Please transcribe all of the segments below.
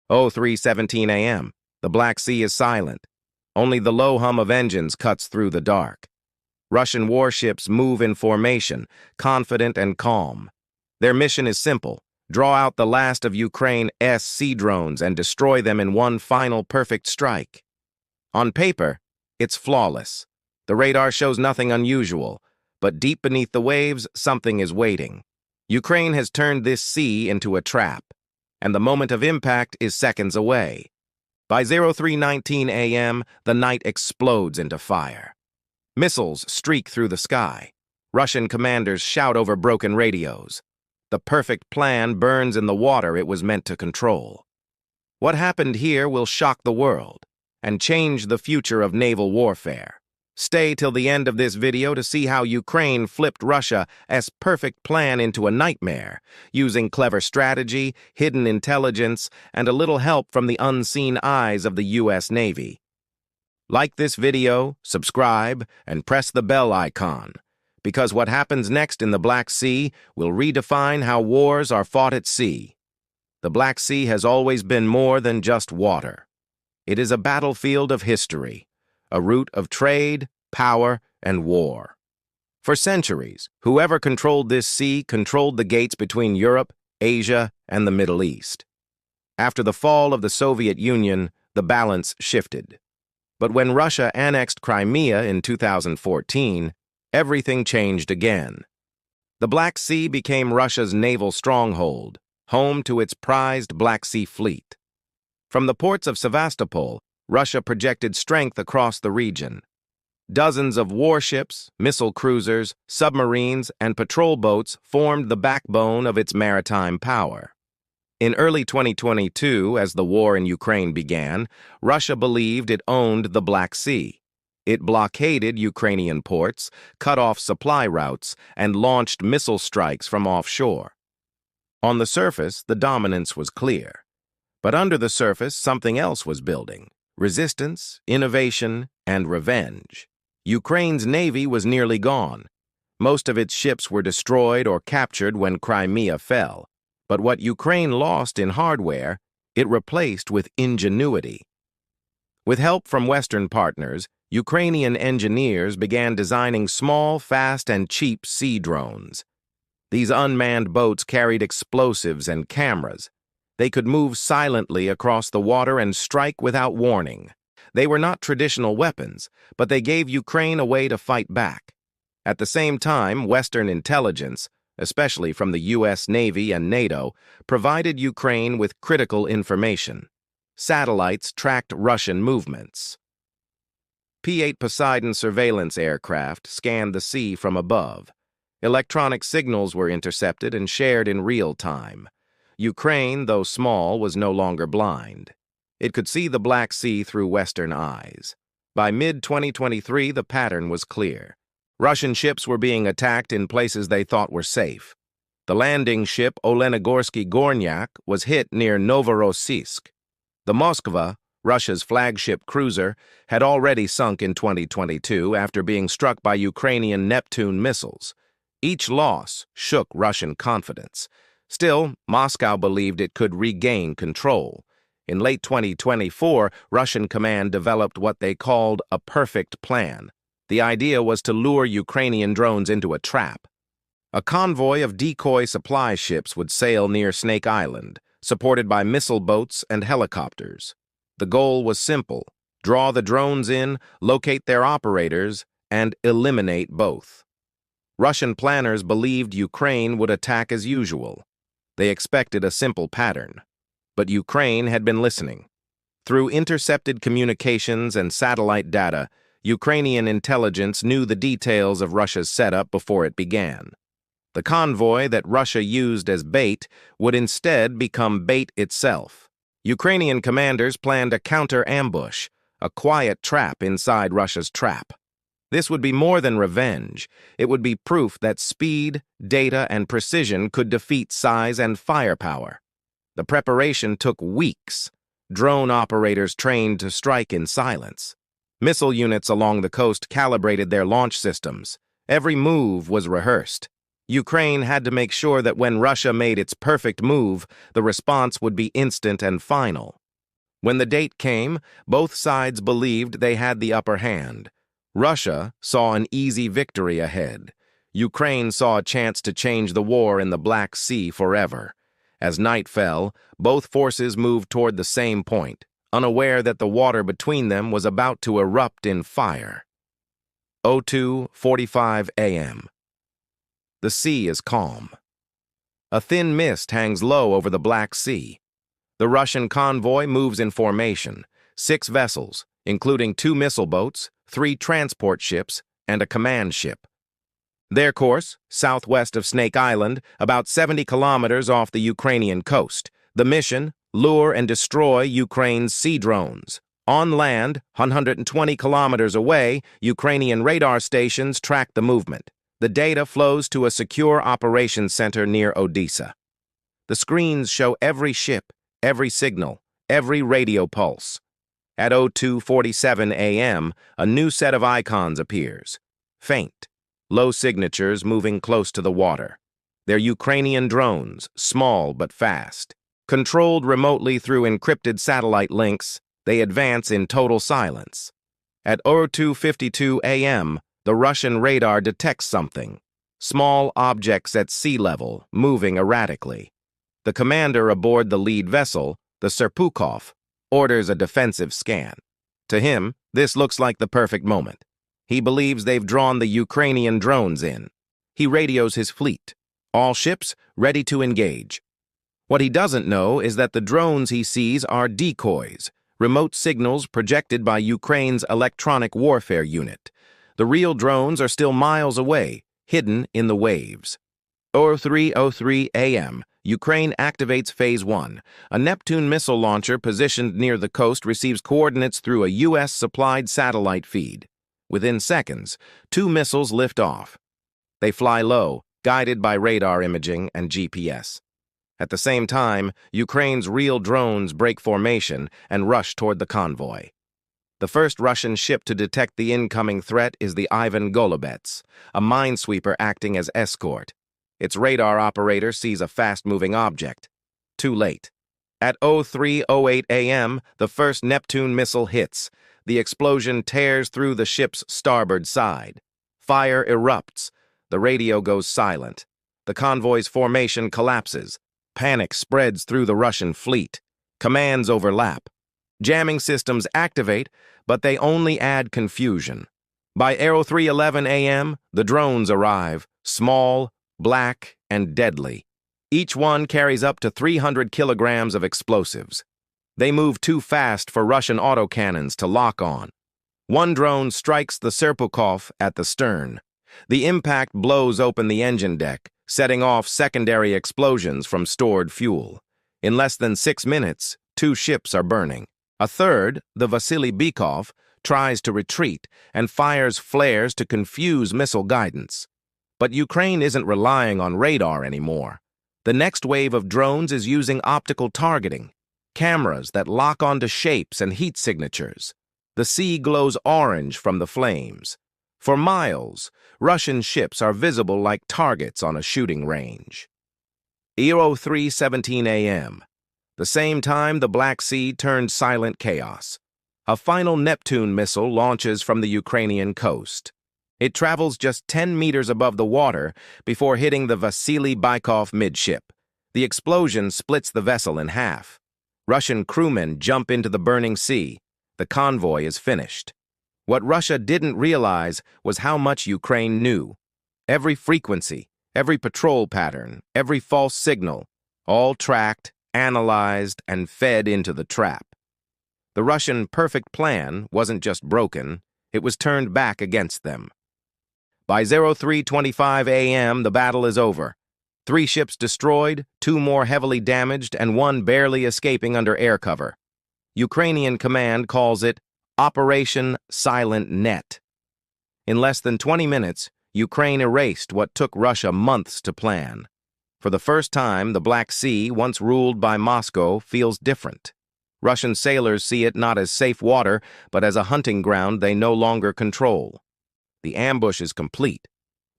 03:17 a.m. The Black Sea is silent. Only the low hum of engines cuts through the dark. Russian warships move in formation, confident and calm. Their mission is simple: draw out the last of Ukraine's sea drones and destroy them in one final perfect strike. On paper, it's flawless. The radar shows nothing unusual, but deep beneath the waves, something is waiting. Ukraine has turned this sea into a trap, and the moment of impact is seconds away. By 03:19 a.m., the night explodes into fire. Missiles streak through the sky. Russian commanders shout over broken radios. The perfect plan burns in the water it was meant to control. What happened here will shock the world and change the future of naval warfare. Stay till the end of this video to see how Ukraine flipped Russia's perfect plan into a nightmare, using clever strategy, hidden intelligence, and a little help from the unseen eyes of the U.S. Navy. Like this video, subscribe, and press the bell icon, because what happens next in the Black Sea will redefine how wars are fought at sea. The Black Sea has always been more than just water. It is a battlefield of history, a route of trade, power, and war. For centuries, whoever controlled this sea controlled the gates between Europe, Asia, and the Middle East. After the fall of the Soviet Union, the balance shifted. But when Russia annexed Crimea in 2014, everything changed again. The Black Sea became Russia's naval stronghold, home to its prized Black Sea Fleet. From the ports of Sevastopol, Russia projected strength across the region. Dozens of warships, missile cruisers, submarines, and patrol boats formed the backbone of its maritime power. In early 2022, as the war in Ukraine began, Russia believed it owned the Black Sea. It blockaded Ukrainian ports, cut off supply routes, and launched missile strikes from offshore. On the surface, the dominance was clear. But under the surface, something else was building: resistance, innovation, and revenge. Ukraine's navy was nearly gone. Most of its ships were destroyed or captured when Crimea fell. But what Ukraine lost in hardware, it replaced with ingenuity. With help from Western partners, Ukrainian engineers began designing small, fast, and cheap sea drones. These unmanned boats carried explosives and cameras. They could move silently across the water and strike without warning. They were not traditional weapons, but they gave Ukraine a way to fight back. At the same time, Western intelligence, especially from the U.S. Navy and NATO, provided Ukraine with critical information. Satellites tracked Russian movements. P-8 Poseidon surveillance aircraft scanned the sea from above. Electronic signals were intercepted and shared in real time. Ukraine, though small, was no longer blind. It could see the Black Sea through Western eyes. By mid-2023, the pattern was clear. Russian ships were being attacked in places they thought were safe. The landing ship Olenogorski-Gornyak was hit near Novorossiysk. The Moskva, Russia's flagship cruiser, had already sunk in 2022 after being struck by Ukrainian Neptune missiles. Each loss shook Russian confidence. Still, Moscow believed it could regain control. In late 2024, Russian command developed what they called a perfect plan. The idea was to lure Ukrainian drones into a trap. A convoy of decoy supply ships would sail near Snake Island, supported by missile boats and helicopters. The goal was simple: draw the drones in, locate their operators, and eliminate both. Russian planners believed Ukraine would attack as usual. They expected a simple pattern. But Ukraine had been listening. Through intercepted communications and satellite data, Ukrainian intelligence knew the details of Russia's setup before it began. The convoy that Russia used as bait would instead become bait itself. Ukrainian commanders planned a counter-ambush, a quiet trap inside Russia's trap. This would be more than revenge. It would be proof that speed, data, and precision could defeat size and firepower. The preparation took weeks. Drone operators trained to strike in silence. Missile units along the coast calibrated their launch systems. Every move was rehearsed. Ukraine had to make sure that when Russia made its perfect move, the response would be instant and final. When the date came, both sides believed they had the upper hand. Russia saw an easy victory ahead. Ukraine saw a chance to change the war in the Black Sea forever. As night fell, both forces moved toward the same point, unaware that the water between them was about to erupt in fire. 02:45 a.m. The sea is calm. A thin mist hangs low over the Black Sea. The Russian convoy moves in formation, 6 vessels, including 2 missile boats, 3 transport ships, and a command ship. Their course, southwest of Snake Island, about 70 kilometers off the Ukrainian coast. The mission, lure and destroy Ukraine's sea drones. On land, 120 kilometers away, Ukrainian radar stations track the movement. The data flows to a secure operations center near Odessa. The screens show every ship, every signal, every radio pulse. At 02:47 a.m., a new set of icons appears. Faint, low signatures moving close to the water. They're Ukrainian drones, small but fast. Controlled remotely through encrypted satellite links, they advance in total silence. At 02:52 a.m., the Russian radar detects something. Small objects at sea level, moving erratically. The commander aboard the lead vessel, the Serpukhov, orders a defensive scan. To him, this looks like the perfect moment. He believes they've drawn the Ukrainian drones in. He radios his fleet. All ships ready to engage. What he doesn't know is that the drones he sees are decoys, remote signals projected by Ukraine's electronic warfare unit. The real drones are still miles away, hidden in the waves. 03:03 a.m., Ukraine activates Phase 1. A Neptune missile launcher positioned near the coast receives coordinates through a U.S.-supplied satellite feed. Within seconds, 2 missiles lift off. They fly low, guided by radar imaging and GPS. At the same time, Ukraine's real drones break formation and rush toward the convoy. The first Russian ship to detect the incoming threat is the Ivan Golubets, a minesweeper acting as escort. Its radar operator sees a fast-moving object. Too late. At 03:08 a.m., the first Neptune missile hits. The explosion tears through the ship's starboard side. Fire erupts. The radio goes silent. The convoy's formation collapses. Panic spreads through the Russian fleet. Commands overlap. Jamming systems activate, but they only add confusion. By 03:11 a.m., the drones arrive, small, black, and deadly. Each one carries up to 300 kilograms of explosives. They move too fast for Russian autocannons to lock on. One drone strikes the Serpukhov at the stern. The impact blows open the engine deck, setting off secondary explosions from stored fuel. In less than 6 minutes, 2 ships are burning. A third, the Vasily Bykov, tries to retreat and fires flares to confuse missile guidance. But Ukraine isn't relying on radar anymore. The next wave of drones is using optical targeting, cameras that lock onto shapes and heat signatures. The sea glows orange from the flames. For miles, Russian ships are visible like targets on a shooting range. 03:17 a.m. The same time, the Black Sea turned silent chaos. A final Neptune missile launches from the Ukrainian coast. It travels just 10 meters above the water before hitting the Vasily Bykov midship. The explosion splits the vessel in half. Russian crewmen jump into the burning sea. The convoy is finished. What Russia didn't realize was how much Ukraine knew. Every frequency, every patrol pattern, every false signal, all tracked, analyzed, and fed into the trap. The Russian perfect plan wasn't just broken, it was turned back against them. By 03:25 a.m., the battle is over. 3 ships destroyed, 2 more heavily damaged, and 1 barely escaping under air cover. Ukrainian command calls it Operation Silent Net. In less than 20 minutes, Ukraine erased what took Russia months to plan. For the first time, the Black Sea, once ruled by Moscow, feels different. Russian sailors see it not as safe water, but as a hunting ground they no longer control. The ambush is complete,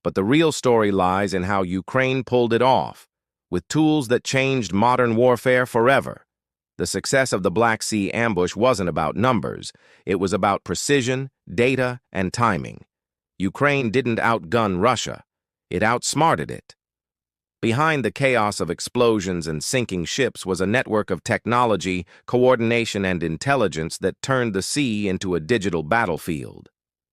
but the real story lies in how Ukraine pulled it off, with tools that changed modern warfare forever. The success of the Black Sea ambush wasn't about numbers. It was about precision, data, and timing. Ukraine didn't outgun Russia. It outsmarted it. Behind the chaos of explosions and sinking ships was a network of technology, coordination, and intelligence that turned the sea into a digital battlefield.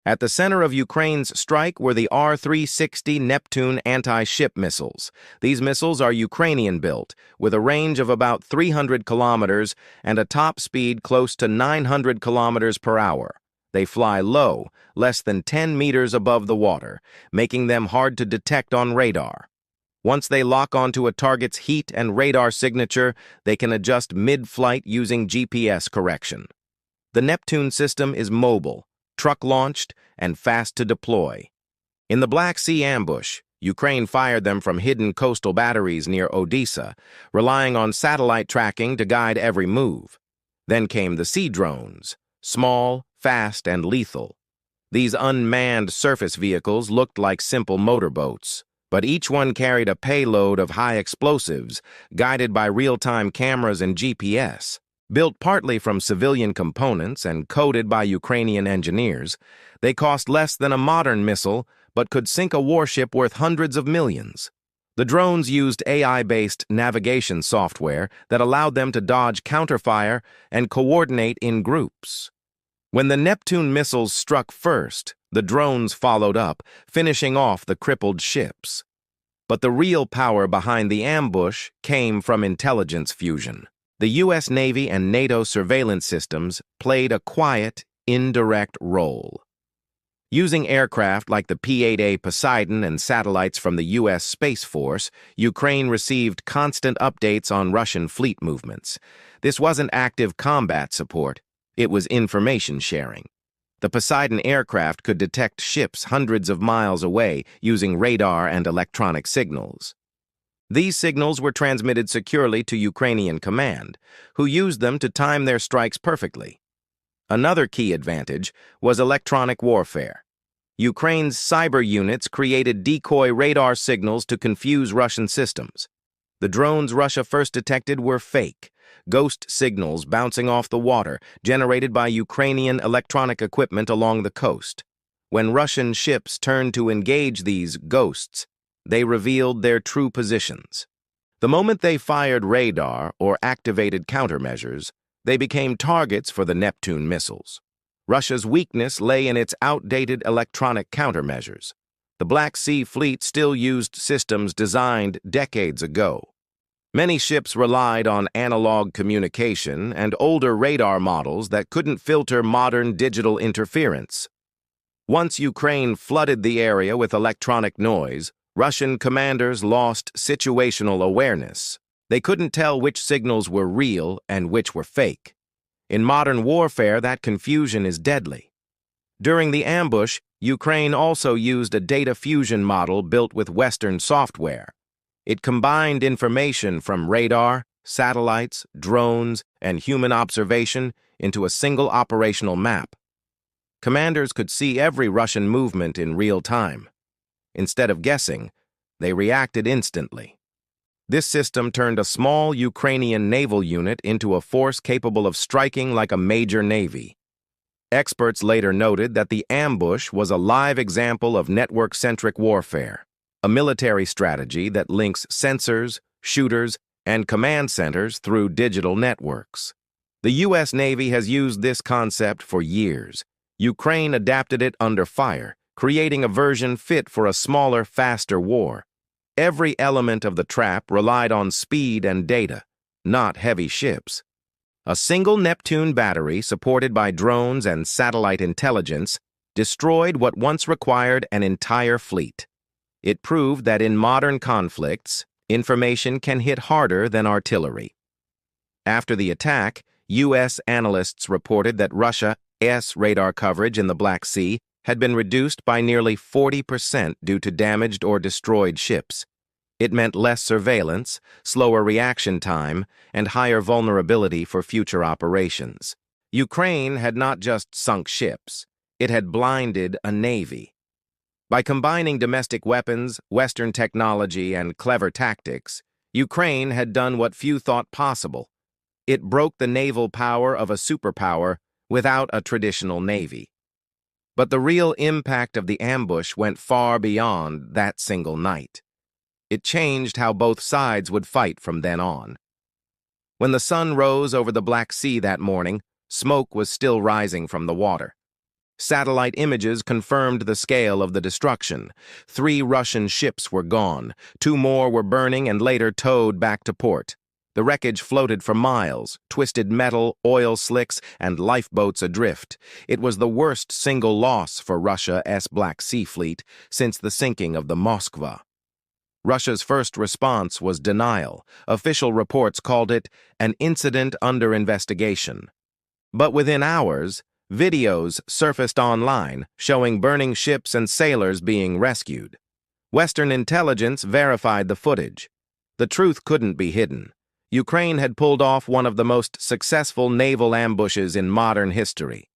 At the center of Ukraine's strike were the R-360 Neptune anti-ship missiles. These missiles are Ukrainian-built, with a range of about 300 kilometers and a top speed close to 900 kilometers per hour. They fly low, less than 10 meters above the water, making them hard to detect on radar. Once they lock onto a target's heat and radar signature, they can adjust mid-flight using GPS correction. The Neptune system is mobile, truck-launched, and fast to deploy. In the Black Sea ambush, Ukraine fired them from hidden coastal batteries near Odessa, relying on satellite tracking to guide every move. Then came the sea drones, small, fast, and lethal. These unmanned surface vehicles looked like simple motorboats, but each one carried a payload of high explosives, guided by real-time cameras and GPS. Built partly from civilian components and coded by Ukrainian engineers, they cost less than a modern missile, but could sink a warship worth hundreds of millions. The drones used AI-based navigation software that allowed them to dodge counterfire and coordinate in groups. When the Neptune missiles struck first, the drones followed up, finishing off the crippled ships. But the real power behind the ambush came from intelligence fusion. The U.S. Navy and NATO surveillance systems played a quiet, indirect role. Using aircraft like the P-8A Poseidon and satellites from the U.S. Space Force, Ukraine received constant updates on Russian fleet movements. This wasn't active combat support, it was information sharing. The Poseidon aircraft could detect ships hundreds of miles away using radar and electronic signals. These signals were transmitted securely to Ukrainian command, who used them to time their strikes perfectly. Another key advantage was electronic warfare. Ukraine's cyber units created decoy radar signals to confuse Russian systems. The drones Russia first detected were fake, ghost signals bouncing off the water, generated by Ukrainian electronic equipment along the coast. When Russian ships turned to engage these ghosts, they revealed their true positions. The moment they fired radar or activated countermeasures, they became targets for the Neptune missiles. Russia's weakness lay in its outdated electronic countermeasures. The Black Sea Fleet still used systems designed decades ago. Many ships relied on analog communication and older radar models that couldn't filter modern digital interference. Once Ukraine flooded the area with electronic noise, Russian commanders lost situational awareness. They couldn't tell which signals were real and which were fake. In modern warfare, that confusion is deadly. During the ambush, Ukraine also used a data fusion model built with Western software. It combined information from radar, satellites, drones, and human observation into a single operational map. Commanders could see every Russian movement in real time. Instead of guessing, they reacted instantly. This system turned a small Ukrainian naval unit into a force capable of striking like a major navy. Experts later noted that the ambush was a live example of network-centric warfare, a military strategy that links sensors, shooters, and command centers through digital networks. The U.S. Navy has used this concept for years. Ukraine adapted it under fire, creating a version fit for a smaller, faster war. Every element of the trap relied on speed and data, not heavy ships. A single Neptune battery, supported by drones and satellite intelligence, destroyed what once required an entire fleet. It proved that in modern conflicts, information can hit harder than artillery. After the attack, U.S. analysts reported that Russia's radar coverage in the Black Sea had been reduced by nearly 40% due to damaged or destroyed ships. It meant less surveillance, slower reaction time, and higher vulnerability for future operations. Ukraine had not just sunk ships, it had blinded a navy. By combining domestic weapons, Western technology, and clever tactics, Ukraine had done what few thought possible. It broke the naval power of a superpower without a traditional navy. But the real impact of the ambush went far beyond that single night. It changed how both sides would fight from then on. When the sun rose over the Black Sea that morning, smoke was still rising from the water. Satellite images confirmed the scale of the destruction. 3 Russian ships were gone, 2 more were burning and later towed back to port. The wreckage floated for miles, twisted metal, oil slicks, and lifeboats adrift. It was the worst single loss for Russia's Black Sea Fleet since the sinking of the Moskva. Russia's first response was denial. Official reports called it an incident under investigation. But within hours, videos surfaced online showing burning ships and sailors being rescued. Western intelligence verified the footage. The truth couldn't be hidden. Ukraine had pulled off one of the most successful naval ambushes in modern history.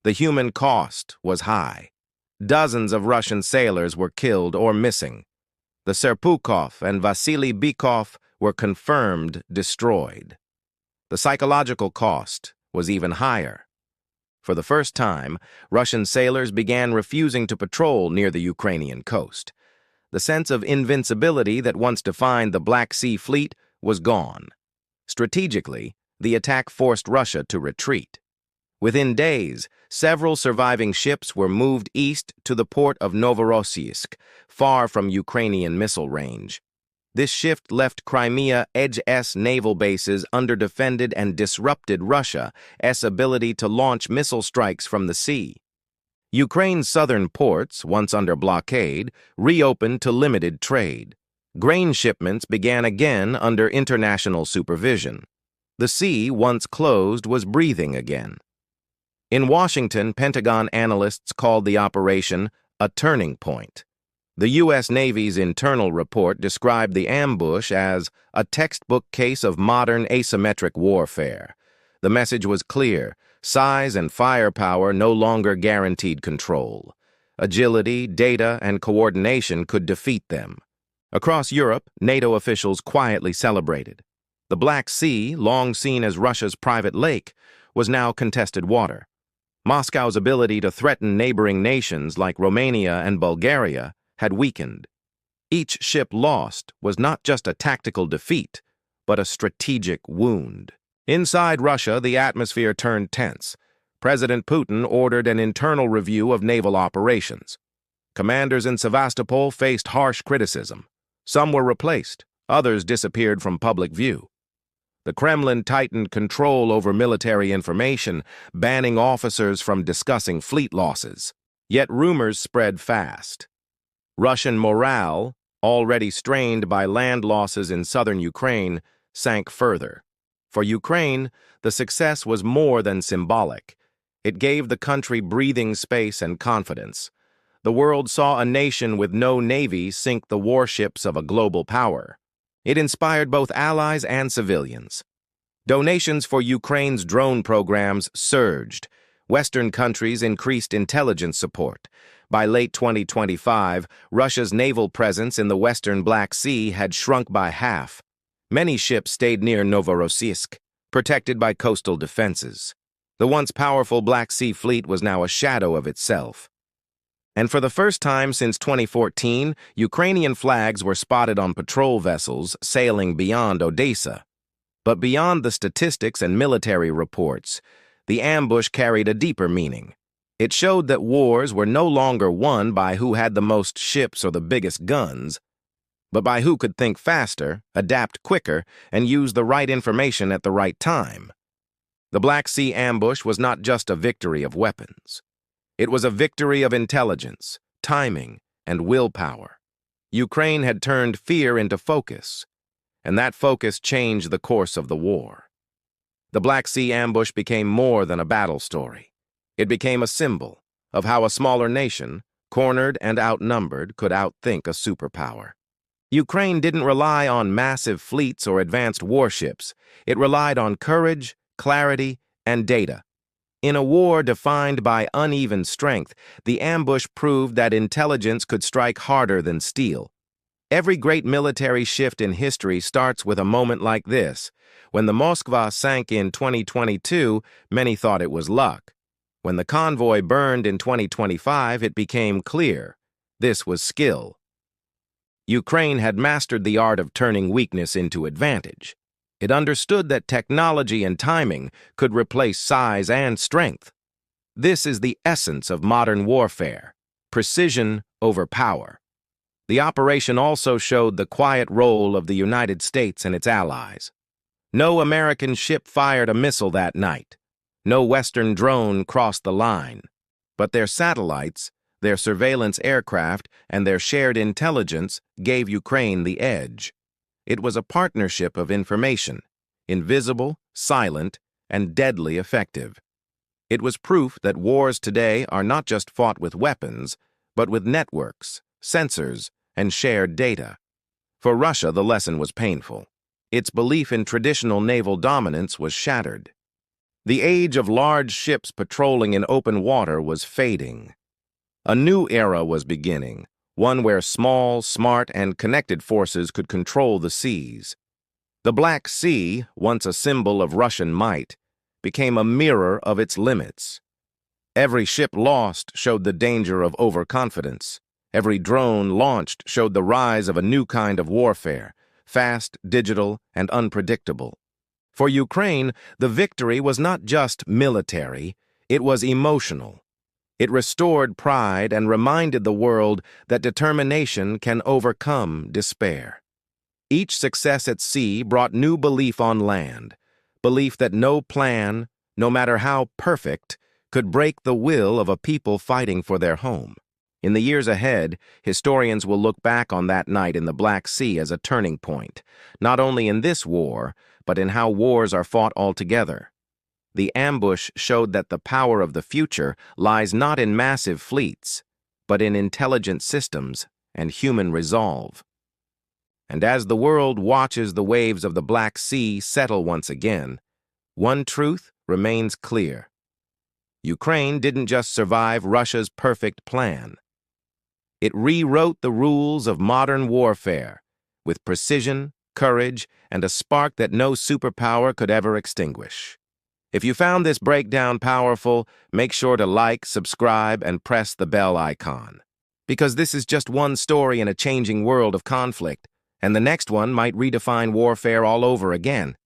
The human cost was high. Dozens of Russian sailors were killed or missing. The Serpukhov and Vasily Bykov were confirmed destroyed. The psychological cost was even higher. For the first time, Russian sailors began refusing to patrol near the Ukrainian coast. The sense of invincibility that once defined the Black Sea Fleet was gone. Strategically, the attack forced Russia to retreat. Within days, several surviving ships were moved east to the port of Novorossiysk, far from Ukrainian missile range. This shift left Crimea's naval bases underdefended and disrupted Russia's ability to launch missile strikes from the sea. Ukraine's southern ports, once under blockade, reopened to limited trade. Grain shipments began again under international supervision. The sea, once closed, was breathing again. In Washington, Pentagon analysts called the operation a turning point. The U.S. Navy's internal report described the ambush as a textbook case of modern asymmetric warfare. The message was clear: size and firepower no longer guaranteed control. Agility, data, and coordination could defeat them. Across Europe, NATO officials quietly celebrated. The Black Sea, long seen as Russia's private lake, was now contested water. Moscow's ability to threaten neighboring nations like Romania and Bulgaria had weakened. Each ship lost was not just a tactical defeat, but a strategic wound. Inside Russia, the atmosphere turned tense. President Putin ordered an internal review of naval operations. Commanders in Sevastopol faced harsh criticism. Some were replaced, others disappeared from public view. The Kremlin tightened control over military information, banning officers from discussing fleet losses. Yet rumors spread fast. Russian morale, already strained by land losses in southern Ukraine, sank further. For Ukraine, the success was more than symbolic. It gave the country breathing space and confidence. The world saw a nation with no navy sink the warships of a global power. It inspired both allies and civilians. Donations for Ukraine's drone programs surged. Western countries increased intelligence support. By late 2025, Russia's naval presence in the western Black Sea had shrunk by half. Many ships stayed near Novorossiysk, protected by coastal defenses. The once powerful Black Sea Fleet was now a shadow of itself. And for the first time since 2014, Ukrainian flags were spotted on patrol vessels sailing beyond Odessa. But beyond the statistics and military reports, the ambush carried a deeper meaning. It showed that wars were no longer won by who had the most ships or the biggest guns, but by who could think faster, adapt quicker, and use the right information at the right time. The Black Sea ambush was not just a victory of weapons. It was a victory of intelligence, timing, and willpower. Ukraine had turned fear into focus, and that focus changed the course of the war. The Black Sea ambush became more than a battle story. It became a symbol of how a smaller nation, cornered and outnumbered, could outthink a superpower. Ukraine didn't rely on massive fleets or advanced warships. It relied on courage, clarity, and data. In a war defined by uneven strength, the ambush proved that intelligence could strike harder than steel. Every great military shift in history starts with a moment like this. When the Moskva sank in 2022, many thought it was luck. When the convoy burned in 2025, it became clear. This was skill. Ukraine had mastered the art of turning weakness into advantage. It understood that technology and timing could replace size and strength. This is the essence of modern warfare: precision over power. The operation also showed the quiet role of the United States and its allies. No American ship fired a missile that night. No Western drone crossed the line. But their satellites, their surveillance aircraft, and their shared intelligence gave Ukraine the edge. It was a partnership of information, invisible, silent, and deadly effective. It was proof that wars today are not just fought with weapons, but with networks, sensors, and shared data. For Russia, the lesson was painful. Its belief in traditional naval dominance was shattered. The age of large ships patrolling in open water was fading. A new era was beginning, one where small, smart, and connected forces could control the seas. The Black Sea, once a symbol of Russian might, became a mirror of its limits. Every ship lost showed the danger of overconfidence. Every drone launched showed the rise of a new kind of warfare, fast, digital, and unpredictable. For Ukraine, the victory was not just military, it was emotional. It restored pride and reminded the world that determination can overcome despair. Each success at sea brought new belief on land, belief that no plan, no matter how perfect, could break the will of a people fighting for their home. In the years ahead, historians will look back on that night in the Black Sea as a turning point, not only in this war, but in how wars are fought altogether. The ambush showed that the power of the future lies not in massive fleets, but in intelligent systems and human resolve. And as the world watches the waves of the Black Sea settle once again, one truth remains clear. Ukraine didn't just survive Russia's perfect plan. It rewrote the rules of modern warfare with precision, courage, and a spark that no superpower could ever extinguish. If you found this breakdown powerful, make sure to like, subscribe, and press the bell icon. Because this is just one story in a changing world of conflict, and the next one might redefine warfare all over again.